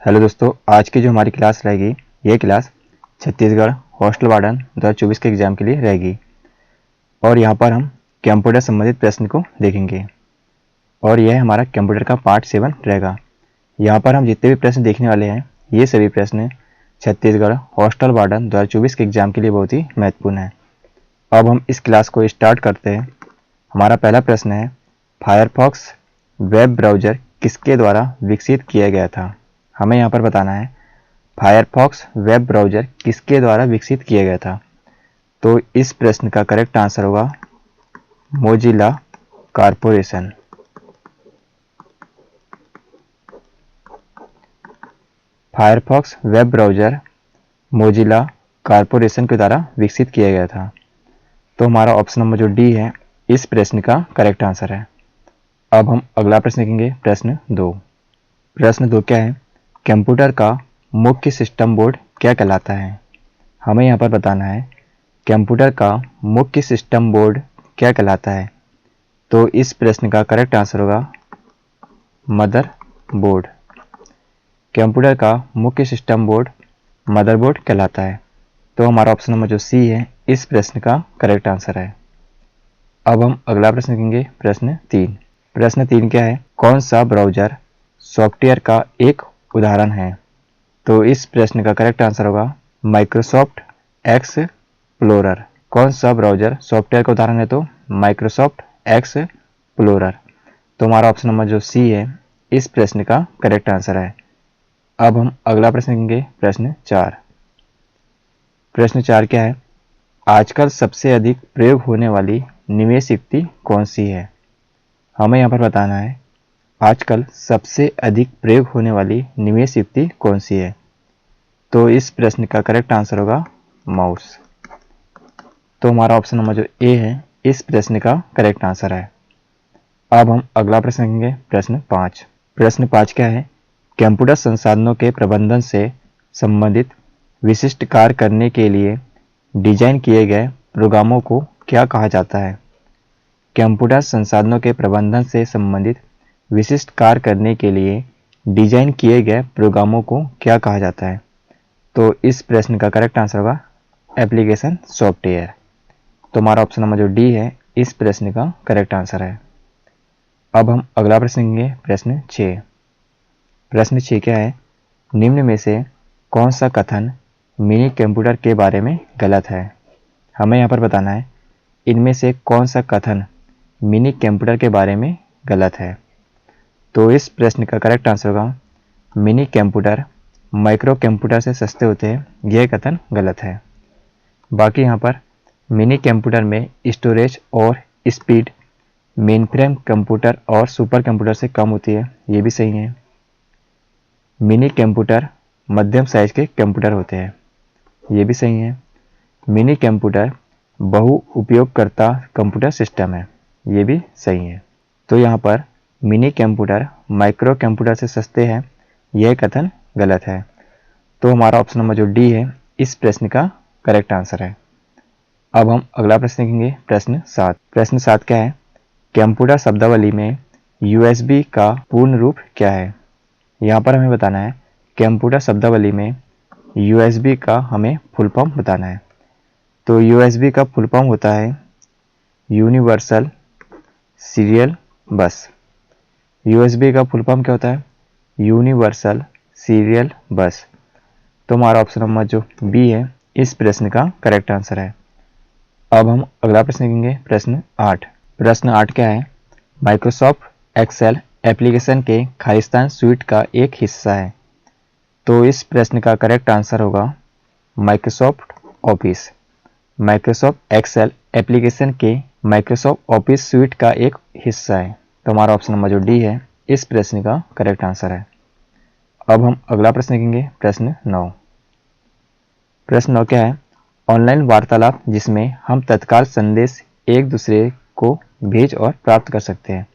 Hello दोस्तों, आज की जो हमारी क्लास रहेगी ये क्लास छत्तीसगढ़ हॉस्टल वार्डन 2024 के एग्ज़ाम के लिए रहेगी। और यहाँ पर हम कंप्यूटर संबंधित प्रश्न को देखेंगे और यह हमारा कंप्यूटर का पार्ट 7 रहेगा। यहाँ पर हम जितने भी प्रश्न देखने वाले हैं ये सभी प्रश्न छत्तीसगढ़ हॉस्टल वार्डन 2024 के एग्ज़ाम के लिए बहुत ही महत्वपूर्ण है। अब हम इस क्लास को स्टार्ट करते हैं। हमारा पहला प्रश्न है, फायरफॉक्स वेब ब्राउज़र किसके द्वारा विकसित किया गया था? हमें यहाँ पर बताना है फायरफॉक्स वेब ब्राउज़र किसके द्वारा विकसित किया गया था। तो इस प्रश्न का करेक्ट आंसर होगा Mozilla corporation. Firefox web browser Mozilla corporation के द्वारा विकसित किया गया था। तो हमारा ऑप्शन नंबर जो डी है इस प्रश्न का करेक्ट आंसर है। अब हम अगला प्रश्न देखेंगे, प्रश्न 2। प्रश्न 2 क्या है, कंप्यूटर का मुख्य सिस्टम बोर्ड क्या कहलाता है? हमें यहाँ पर बताना है कंप्यूटर का मुख्य सिस्टम बोर्ड क्या कहलाता है। तो इस प्रश्न का करेक्ट आंसर होगा मदर बोर्ड। कंप्यूटर का मुख्य सिस्टम बोर्ड मदरबोर्ड कहलाता है। तो हमारा ऑप्शन नंबर जो सी है इस प्रश्न का करेक्ट आंसर है। अब हम अगला प्रश्न देखेंगे, प्रश्न 3। प्रश्न 3 क्या है, कौन सा ब्राउज़र सॉफ्टवेयर का एक उदाहरण है? तो इस प्रश्न का करेक्ट आंसर होगा माइक्रोसॉफ्ट एक्सप्लोरर। कौन सा ब्राउज़र सॉफ्टवेयर का उदाहरण है? तो माइक्रोसॉफ्ट एक्सप्लोरर। तो हमारा ऑप्शन नंबर जो सी है इस प्रश्न का करेक्ट आंसर है। अब हम अगला प्रश्न देखेंगे, प्रश्न 4। प्रश्न 4 क्या है, आजकल सबसे अधिक प्रयोग होने वाली निवेश युक्ति कौन सी है? हमें यहाँ पर बताना है आजकल सबसे अधिक प्रयोग होने वाली निवेश युक्ति कौन सी है। तो इस प्रश्न का करेक्ट आंसर होगा माउस। तो हमारा ऑप्शन नंबर जो ए है इस प्रश्न का करेक्ट आंसर है। अब हम अगला प्रश्न देखेंगे, प्रश्न 5। प्रश्न 5 क्या है, कंप्यूटर संसाधनों के प्रबंधन से संबंधित विशिष्ट कार्य करने के लिए डिजाइन किए गए प्रोग्रामों को क्या कहा जाता है? कंप्यूटर संसाधनों के प्रबंधन से संबंधित विशिष्ट कार्य करने के लिए डिजाइन किए गए प्रोग्रामों को क्या कहा जाता है? तो इस प्रश्न का करेक्ट आंसर होगा एप्लीकेशन सॉफ्टवेयर। तो हमारा ऑप्शन नंबर जो डी है इस प्रश्न का करेक्ट आंसर है। अब हम अगला प्रश्न लेंगे, प्रश्न 6। प्रश्न 6 क्या है, निम्न में से कौन सा कथन मिनी कंप्यूटर के बारे में गलत है? हमें यहाँ पर बताना है इनमें से कौन सा कथन मिनी कंप्यूटर के बारे में गलत है। तो इस प्रश्न का करेक्ट आंसर होगा मिनी कंप्यूटर माइक्रो कंप्यूटर से सस्ते होते हैं, यह कथन गलत है। बाकी यहाँ पर मिनी कंप्यूटर में स्टोरेज और स्पीड मेनफ्रेम कंप्यूटर और सुपर कंप्यूटर से कम होती है, ये भी सही है। मिनी कंप्यूटर मध्यम साइज के कंप्यूटर होते हैं, ये भी सही है। मिनी कंप्यूटर बहु उपयोगकर्ता कंप्यूटर सिस्टम है, ये भी सही है। तो यहाँ पर मिनी कंप्यूटर माइक्रो कंप्यूटर से सस्ते हैं, यह कथन गलत है। तो हमारा ऑप्शन नंबर जो डी है इस प्रश्न का करेक्ट आंसर है। अब हम अगला प्रश्न देखेंगे, प्रश्न 7। प्रश्न 7 क्या है, कंप्यूटर शब्दावली में यूएसबी का पूर्ण रूप क्या है? यहाँ पर हमें बताना है कंप्यूटर शब्दावली में यूएसबी का हमें फुल फॉर्म बताना है। तो यूएसबी का फुल फॉर्म होता है यूनिवर्सल सीरियल बस। यूएसबी का फुल फॉर्म क्या होता है? यूनिवर्सल सीरियल बस। तो हमारा ऑप्शन नंबर जो बी है इस प्रश्न का करेक्ट आंसर है। अब हम अगला प्रश्न देखेंगे, प्रश्न 8। प्रश्न 8 क्या है, माइक्रोसॉफ्ट एक्सेल एप्लीकेशन के खालिस्तान स्यूट का एक हिस्सा है। तो इस प्रश्न का करेक्ट आंसर होगा Microsoft office. Microsoft Excel application के माइक्रोसॉफ्ट ऑफिस स्यूट का एक हिस्सा है। तो हमारा ऑप्शन नंबर जो डी है इस प्रश्न का करेक्ट आंसर है। अब हम अगला प्रश्न देखेंगे, प्रश्न 9। प्रश्न 9 क्या है, ऑनलाइन वार्तालाप जिसमें हम तत्काल संदेश एक दूसरे को भेज और प्राप्त कर सकते हैं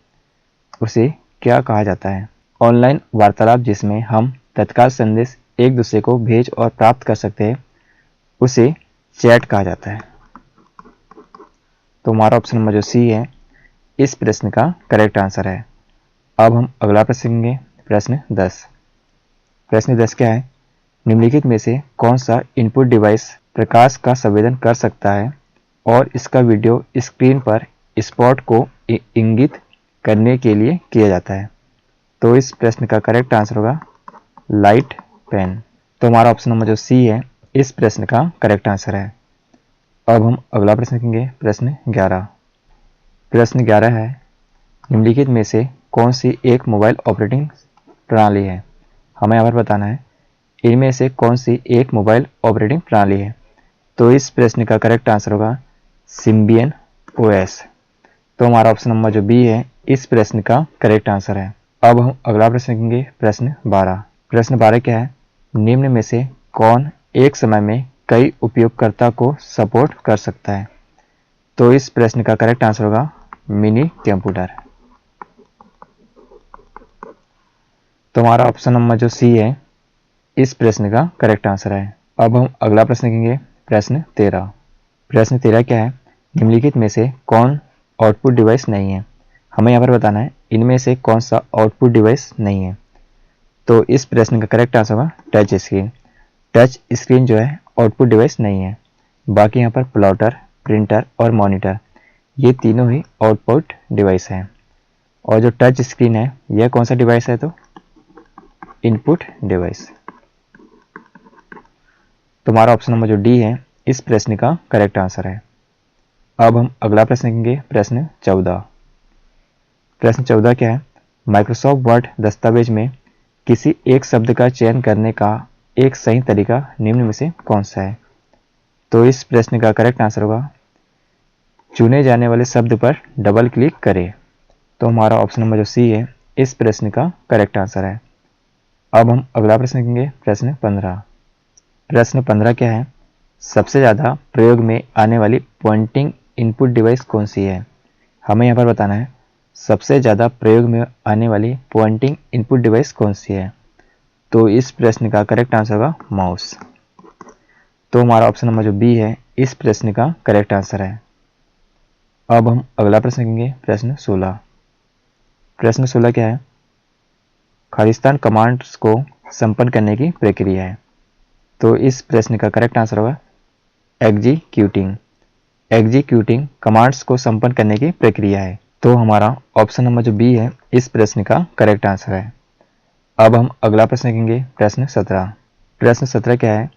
उसे क्या कहा जाता है? ऑनलाइन वार्तालाप जिसमें हम तत्काल संदेश एक दूसरे को भेज और प्राप्त कर सकते हैं उसे चैट कहा जाता है। तो हमारा ऑप्शन नंबर जो सी है इस प्रश्न का करेक्ट आंसर है। अब हम अगला प्रश्न लेंगे, प्रश्न 10। प्रश्न 10 क्या है? निम्नलिखित में से कौन सा इनपुट डिवाइस प्रकाश का संवेदन कर सकता है और इसका वीडियो स्क्रीन पर स्पॉट को इंगित करने के लिए किया जाता है? तो इस प्रश्न का करेक्ट आंसर होगा लाइट पेन। तो हमारा ऑप्शन नंबर जो सी है इस प्रश्न का करेक्ट आंसर है। अब हम अगला प्रश्न देखेंगे, प्रश्न 11। प्रश्न 11 है, निम्नलिखित में से कौन सी एक मोबाइल ऑपरेटिंग प्रणाली है? हमें यहाँ पर बताना है इनमें से कौन सी एक मोबाइल ऑपरेटिंग प्रणाली है। तो इस प्रश्न का करेक्ट आंसर होगा सिम्बियन ओएस। तो हमारा ऑप्शन नंबर जो बी है इस प्रश्न का करेक्ट आंसर है। अब हम अगला प्रश्न देखेंगे, प्रश्न 12। प्रश्न 12 क्या है? निम्न में से कौन एक समय में कई उपयोगकर्ता को सपोर्ट कर सकता है? तो इस प्रश्न का करेक्ट आंसर होगा मिनी कंप्यूटर। तो हमारा ऑप्शन नंबर जो सी है इस प्रश्न का करेक्ट आंसर है। अब हम अगला प्रश्न देखेंगे, प्रश्न 13। प्रश्न 13 क्या है? निम्नलिखित में से कौन आउटपुट डिवाइस नहीं है? हमें यहाँ पर बताना है इनमें से कौन सा आउटपुट डिवाइस नहीं है। तो इस प्रश्न का करेक्ट आंसर होगा टच स्क्रीन। टच स्क्रीन जो है आउटपुट डिवाइस नहीं है। बाकी यहाँ पर प्लॉटर, प्रिंटर और मॉनिटर ये तीनों ही आउटपुट डिवाइस हैं। और जो टच स्क्रीन है यह कौन सा डिवाइस है? तो इनपुट डिवाइस। तो हमारा ऑप्शन नंबर जो डी है इस प्रश्न का करेक्ट आंसर है। अब हम अगला प्रश्न देखेंगे, प्रश्न 14। प्रश्न 14 क्या है? माइक्रोसॉफ्ट वर्ड दस्तावेज में किसी एक शब्द का चयन करने का एक सही तरीका निम्न में से कौन सा है? तो इस प्रश्न का करेक्ट आंसर होगा चुने जाने वाले शब्द पर डबल क्लिक करें। तो हमारा ऑप्शन नंबर जो सी है इस प्रश्न का करेक्ट आंसर है। अब हम अगला प्रश्न देखेंगे, प्रश्न 15। प्रश्न 15 क्या है? सबसे ज़्यादा प्रयोग में आने वाली पॉइंटिंग इनपुट डिवाइस कौन सी है? हमें यहाँ पर बताना है सबसे ज़्यादा प्रयोग में आने वाली पॉइंटिंग इनपुट डिवाइस कौन सी है। तो इस प्रश्न का करेक्ट आंसर होगा माउस। तो हमारा ऑप्शन नंबर जो बी है इस प्रश्न का करेक्ट आंसर है। अब हम अगला प्रश्न देखेंगे, प्रश्न 16। प्रश्न 16 क्या है? खालिस्तान कमांड्स को संपन्न करने की प्रक्रिया है। तो इस प्रश्न का करेक्ट आंसर होगा एग्जीक्यूटिंग। एग्जीक्यूटिंग कमांड्स को संपन्न करने की प्रक्रिया है। तो हमारा ऑप्शन नंबर जो बी है इस प्रश्न का करेक्ट आंसर है। अब हम अगला प्रश्न देखेंगे, प्रश्न 17। प्रश्न 17 क्या है?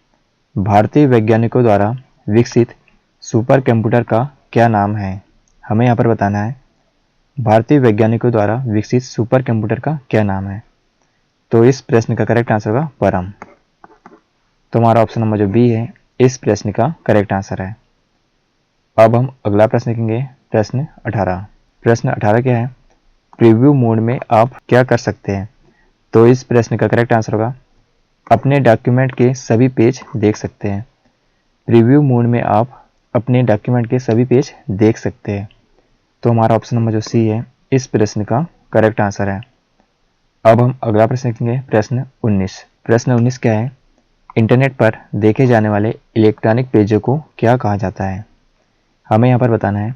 भारतीय वैज्ञानिकों द्वारा विकसित सुपर कंप्यूटर का क्या नाम है? हमें यहाँ पर बताना है भारतीय वैज्ञानिकों द्वारा विकसित सुपर कंप्यूटर का क्या नाम है। तो इस प्रश्न का करेक्ट आंसर होगा परम। तो हमारा ऑप्शन नंबर जो बी है इस प्रश्न का करेक्ट आंसर है। अब हम अगला प्रश्न देखेंगे, प्रश्न 18। प्रश्न 18 क्या है? प्रीव्यू मोड में आप क्या कर सकते हैं? तो इस प्रश्न का करेक्ट आंसर होगा अपने डॉक्यूमेंट के सभी पेज देख सकते हैं। प्रीव्यू मोड में आप अपने डॉक्यूमेंट के सभी पेज देख सकते हैं। तो हमारा ऑप्शन नंबर जो सी है इस प्रश्न का करेक्ट आंसर है। अब हम अगला प्रश्न देखेंगे, प्रश्न 19। प्रश्न 19 क्या है? इंटरनेट पर देखे जाने वाले इलेक्ट्रॉनिक पेजों को क्या कहा जाता है? हमें यहाँ पर बताना है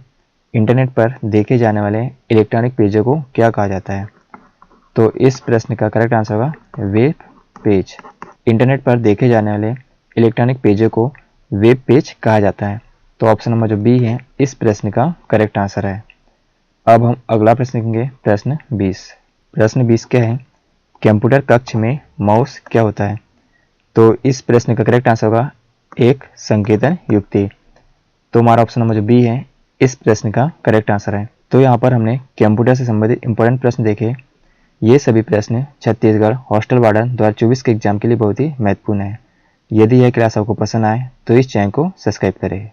इंटरनेट पर देखे जाने वाले इलेक्ट्रॉनिक पेजों को क्या कहा जाता है। तो इस प्रश्न का करेक्ट आंसर होगा वेब पेज। इंटरनेट पर देखे जाने वाले इलेक्ट्रॉनिक पेजों को वेब पेज कहा जाता है। तो ऑप्शन नंबर जो बी है इस प्रश्न का करेक्ट आंसर है। अब हम अगला प्रश्न देखेंगे, प्रश्न 20। प्रश्न 20 क्या है? कंप्यूटर कक्ष में माउस क्या होता है? तो इस प्रश्न का करेक्ट आंसर होगा एक संकेतन युक्ति। तो हमारा ऑप्शन नंबर जो बी है इस प्रश्न का करेक्ट आंसर है। तो यहाँ पर हमने कंप्यूटर से संबंधित इंपॉर्टेंट प्रश्न देखे। ये सभी प्रश्न छत्तीसगढ़ हॉस्टल वार्डन 2024 के एग्जाम के लिए बहुत ही महत्वपूर्ण है। यदि यह क्लास आपको पसंद आए तो इस चैनल को सब्सक्राइब करें।